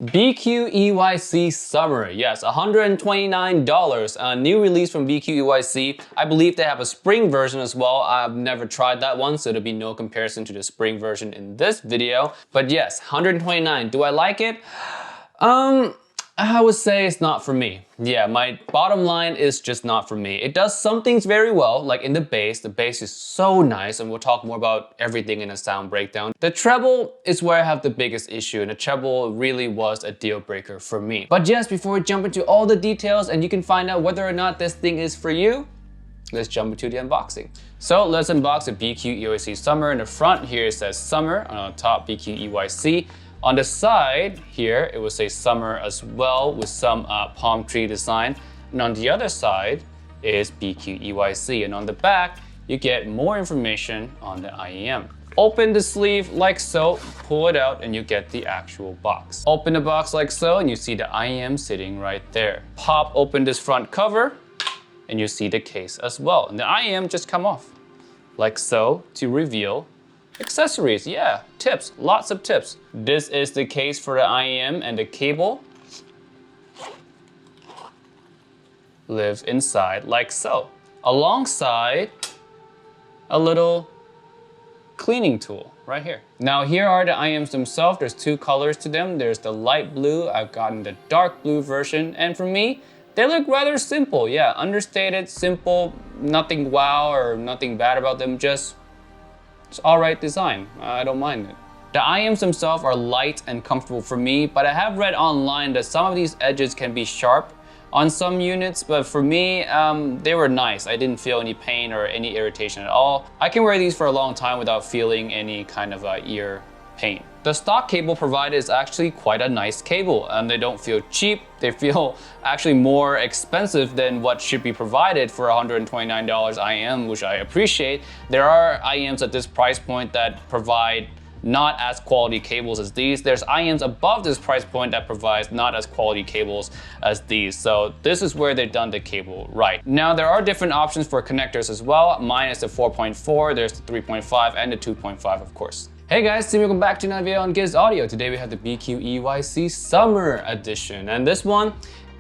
BQEYZ Summer, yes, $129, a new release from BQEYZ. I believe they have a spring version as well. I've never tried that one, so there'll be no comparison to the spring version in this video. But yes, $129. Do I like it? I would say it's not for me. Yeah, my bottom line is just not for me. It does some things very well, like in the bass. The bass is so nice, and we'll talk more about everything in a sound breakdown. The treble is where I have the biggest issue, and the treble really was a deal breaker for me. But yes, before we jump into all the details and you can find out whether or not this thing is for you, let's jump into the unboxing. So let's unbox the BQEYZ Summer. In the front here it says Summer, on the top BQEYZ. On the side here, it will say Summer as well with some palm tree design. And on the other side is BQEYZ. And on the back, you get more information on the IEM. Open the sleeve like so, pull it out, and you get the actual box. Open the box like so, and you see the IEM sitting right there. Pop open this front cover, and you see the case as well. And the IEM just come off like so to reveal accessories. Yeah, tips, lots of tips. This is the case for the IEM, and the cable live inside like so. Alongside a little cleaning tool right here. Now here are the IEMs themselves. There's two colors to them. There's the light blue. I've gotten the dark blue version, and for me, they look rather simple. Yeah, understated, simple, nothing wow or nothing bad about them, just it's alright design. I don't mind it. The IEMs themselves are light and comfortable for me, but I have read online that some of these edges can be sharp on some units, but for me, they were nice. I didn't feel any pain or any irritation at all. I can wear these for a long time without feeling any kind of ear pain. The stock cable provided is actually quite a nice cable, and they don't feel cheap. They feel actually more expensive than what should be provided for $129 IEM, which I appreciate. There are IEMs at this price point that provide not as quality cables as these. There's IEMs above this price point that provides not as quality cables as these. So this is where they've done the cable right. Now there are different options for connectors as well. Mine is the 4.4, there's the 3.5 and the 2.5 of course. Hey guys, welcome back to another video on BQEYZ Audio. Today we have the BQEYZ Summer Edition. And this one,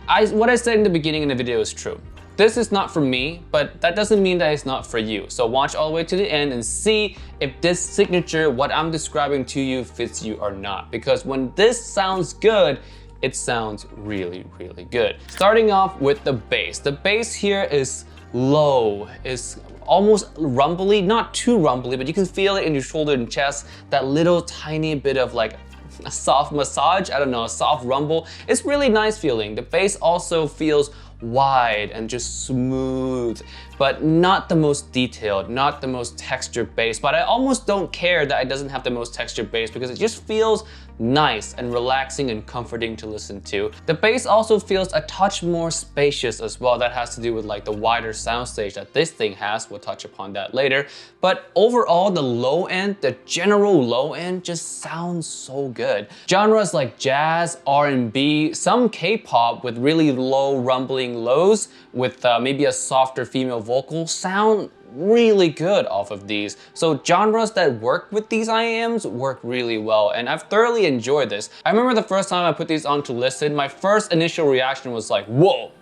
what I said in the beginning of the video is true. This is not for me, but that doesn't mean that it's not for you. So watch all the way to the end and see if this signature, what I'm describing to you, fits you or not. Because when this sounds good, it sounds really, really good. Starting off with the bass. The bass here is low, is almost rumbly, not too rumbly, but you can feel it in your shoulder and chest, that little tiny bit of like a soft massage, I don't know, a soft rumble. It's really nice feeling. The bass also feels wide and just smooth, but not the most detailed, not the most textured bass. But I almost don't care that it doesn't have the most textured bass because it just feels nice and relaxing and comforting to listen to. The bass also feels a touch more spacious as well. That has to do with like the wider soundstage that this thing has. We'll touch upon that later. But overall, the low end, the general low end just sounds so good. Genres like jazz, R&B, some K-pop with really low rumbling lows with maybe a softer female vocal sound really good off of these. So genres that work with these IEMs work really well, and I've thoroughly enjoyed this. I remember the first time I put these on to listen, my first initial reaction was like, whoa,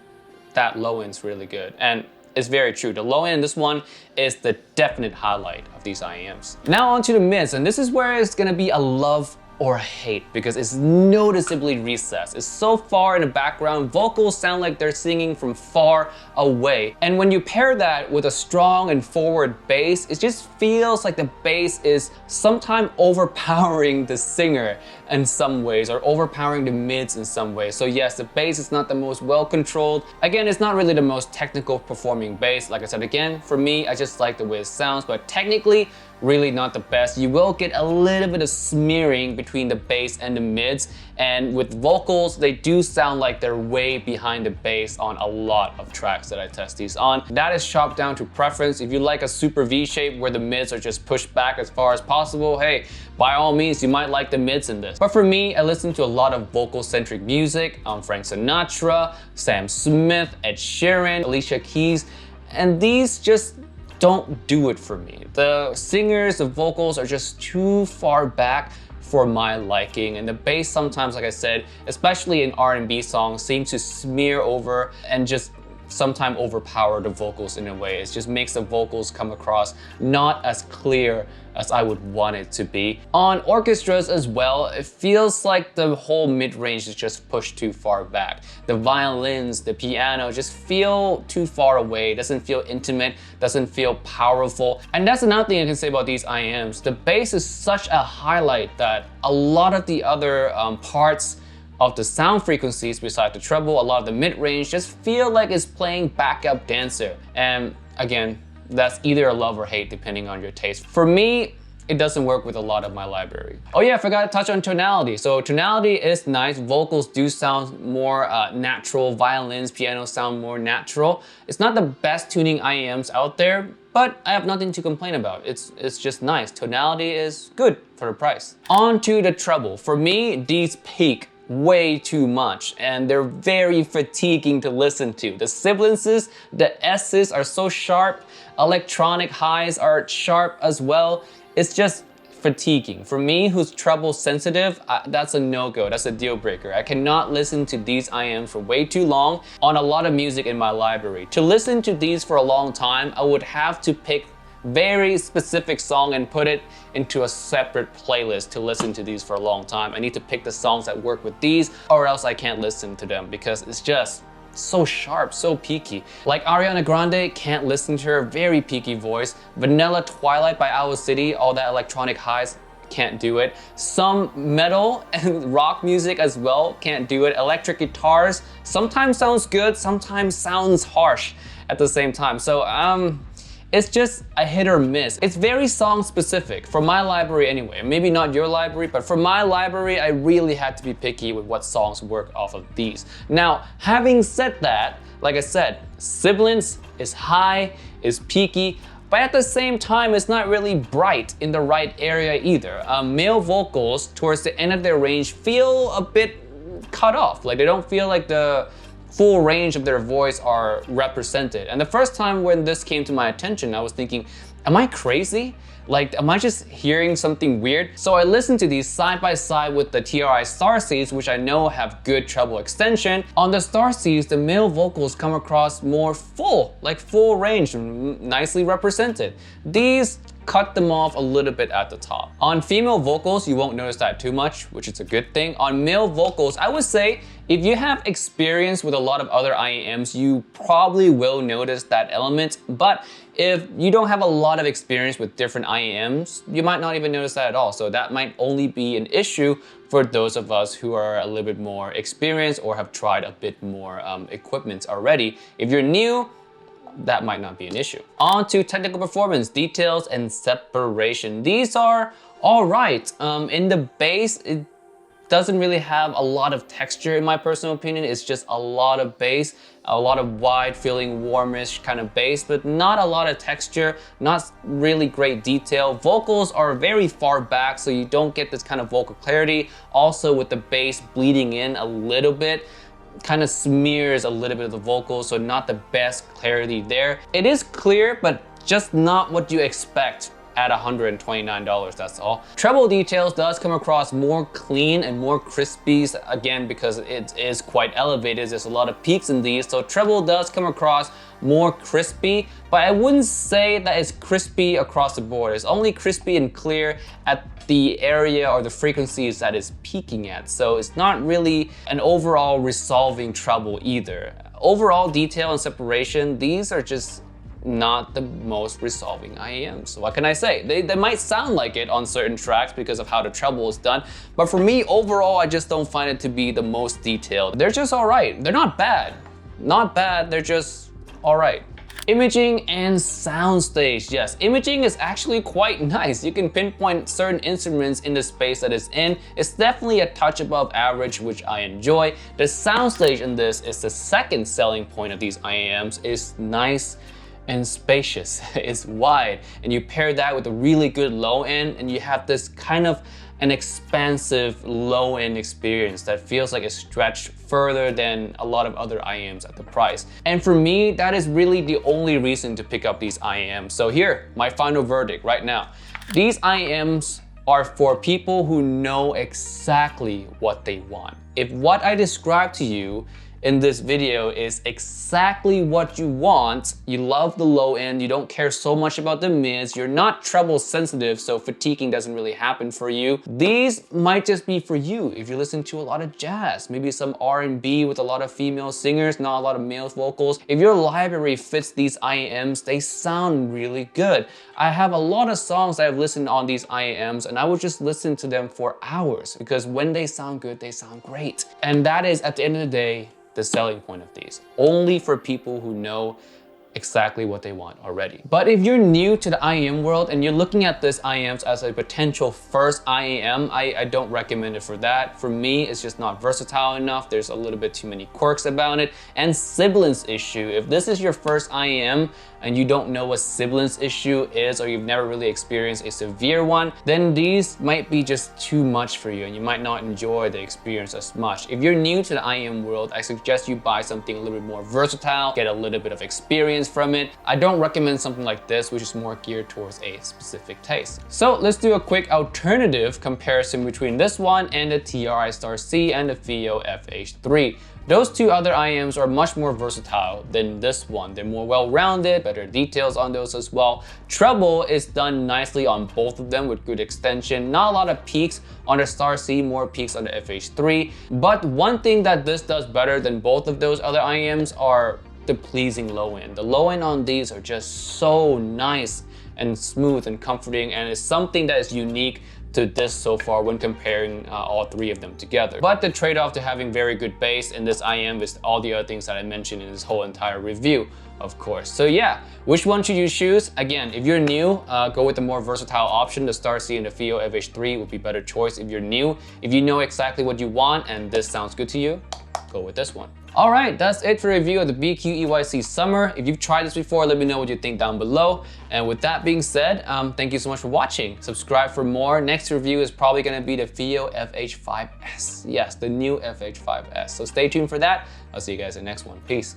that low end's really good. And it's very true. The low end in this one is the definite highlight of these IEMs. Now onto the mids, and this is where it's gonna be a love or hate because it's noticeably recessed. It's so far in the background, vocals sound like they're singing from far away. And when you pair that with a strong and forward bass, it just feels like the bass is sometimes overpowering the singer in some ways or overpowering the mids in some ways. So yes, the bass is not the most well controlled. Again, it's not really the most technical performing bass. Like I said again, for me, I just like the way it sounds, but technically, really not the best. You will get a little bit of smearing between the bass and the mids, and with vocals, they do sound like they're way behind the bass on a lot of tracks that I test these on. That is chopped down to preference. If you like a super V shape where the mids are just pushed back as far as possible, hey, by all means, you might like the mids in this. But for me, I listen to a lot of vocal-centric music, Frank Sinatra, Sam Smith, Ed Sheeran, Alicia Keys, and these just don't do it for me. The singers, the vocals are just too far back for my liking. And the bass sometimes, like I said, especially in R&B songs, seems to smear over and just sometimes overpower the vocals in a way. It just makes the vocals come across not as clear as I would want it to be. On orchestras as well, it feels like the whole mid-range is just pushed too far back. The violins, the piano just feel too far away, doesn't feel intimate, doesn't feel powerful. And that's another thing I can say about these IEMs. The bass is such a highlight that a lot of the other parts of the sound frequencies besides the treble, a lot of the mid-range just feel like it's playing backup dancer. And again, that's either a love or hate depending on your taste. For me, it doesn't work with a lot of my library. Oh yeah, I forgot to touch on tonality. So tonality is nice. Vocals do sound more natural. Violins, pianos sound more natural. It's not the best tuning IEMs out there, but I have nothing to complain about. It's just nice. Tonality is good for the price. On to the treble. For me, these peak way too much and they're very fatiguing to listen to. The sibilances, the S's are so sharp, electronic highs are sharp as well. It's just fatiguing. For me, who's treble sensitive, that's a no-go, that's a deal breaker. I cannot listen to these IEMs for way too long on a lot of music in my library. To listen to these for a long time, I would have to pick very specific song and put it into a separate playlist to listen to these for a long time. I need to pick the songs that work with these or else I can't listen to them because it's just so sharp, so peaky. Like Ariana Grande, can't listen to her, very peaky voice. Vanilla Twilight by Owl City, all that electronic highs, can't do it. Some metal and rock music as well, can't do it. Electric guitars, sometimes sounds good, sometimes sounds harsh at the same time. So it's just a hit or miss. It's very song specific, for my library anyway. Maybe not your library, but for my library, I really had to be picky with what songs work off of these. Now, having said that, like I said, sibilance is high, is peaky, but at the same time, it's not really bright in the right area either. Male vocals towards the end of their range feel a bit cut off. Like they don't feel like the full range of their voice are represented. And the first time when this came to my attention, I was thinking, am I crazy? Like, am I just hearing something weird? So I listened to these side by side with the TRI Starseeds, which I know have good treble extension. On the Starseeds, the male vocals come across more full, like full range, nicely represented. These cut them off a little bit at the top. On female vocals, you won't notice that too much, which is a good thing. On male vocals, I would say if you have experience with a lot of other IEMs, you probably will notice that element. But if you don't have a lot of experience with different IEMs, you might not even notice that at all. So that might only be an issue for those of us who are a little bit more experienced or have tried a bit more equipment already. If you're new, that might not be an issue. On to technical performance, details, and separation. These are all right. In the bass, it doesn't really have a lot of texture in my personal opinion. It's just a lot of bass, a lot of wide feeling warmish kind of bass, but not a lot of texture, not really great detail. Vocals are very far back, so you don't get this kind of vocal clarity. Also with the bass bleeding in a little bit, kind of smears a little bit of the vocals, so not the best clarity there. It is clear, but just not what you expect at $129, that's all. Treble details does come across more clean and more crispy, again, because it is quite elevated. There's a lot of peaks in these, so treble does come across more crispy, but I wouldn't say that it's crispy across the board. It's only crispy and clear at the area or the frequencies that it's peaking at. So it's not really an overall resolving treble either. Overall detail and separation, these are just not the most resolving IEMs. So what can I say? They might sound like it on certain tracks because of how the treble is done, but for me, overall, I just don't find it to be the most detailed. They're just all right. They're not bad. Not bad, they're just all right. Imaging and soundstage. Yes, imaging is actually quite nice. You can pinpoint certain instruments in the space that it's in. It's definitely a touch above average, which I enjoy. The soundstage in this is the second selling point of these IEMs. It's nice and spacious. It's wide, and you pair that with a really good low end, and you have this kind of an expansive low end experience that feels like it's stretched further than a lot of other IEMs at the price. And for me, that is really the only reason to pick up these IEMs. So here, my final verdict right now. These IEMs are for people who know exactly what they want. If what I described to you in this video is exactly what you want, you love the low end, you don't care so much about the mids, you're not treble sensitive, so fatiguing doesn't really happen for you, these might just be for you. If you listen to a lot of jazz, maybe some R&B with a lot of female singers, not a lot of male vocals, if your library fits these IEMs, they sound really good. I have a lot of songs that I've listened on these IEMs, and I would just listen to them for hours, because when they sound good, they sound great. And that is, at the end of the day, the selling point of these. Only for people who know exactly what they want already. But if you're new to the IEM world and you're looking at this IEMs as a potential first IEM, I don't recommend it for that. For me, it's just not versatile enough. There's a little bit too many quirks about it. And sibilance issue. If this is your first IEM and you don't know what sibilance issue is, or you've never really experienced a severe one, then these might be just too much for you and you might not enjoy the experience as much. If you're new to the IEM world, I suggest you buy something a little bit more versatile, get a little bit of experience from it. I don't recommend something like this, which is more geared towards a specific taste. So let's do a quick alternative comparison between this one and the TRI Star C and the FIO FH3. Those two other IEMs are much more versatile than this one. They're more well-rounded, better details on those as well. Treble is done nicely on both of them with good extension. Not a lot of peaks on the Star C, more peaks on the FH3. But one thing that this does better than both of those other IEMs are the pleasing low end. The low end on these are just so nice and smooth and comforting, and it's something that is unique to this so far when comparing all three of them together. But the trade-off to having very good bass in this IEM is all the other things that I mentioned in this whole entire review, of course. So yeah, which one should you choose? Again, if you're new, go with the more versatile option. The Star C and the FIO FH3 would be better choice if you're new. If you know exactly what you want and this sounds good to you, go with this one. All right, that's it for a review of the BQEYZ Summer. If you've tried this before, let me know what you think down below. And with that being said, thank you so much for watching. Subscribe for more. Next review is probably gonna be the FIO FH5S. Yes, the new FH5S. So stay tuned for that. I'll see you guys in the next one. Peace.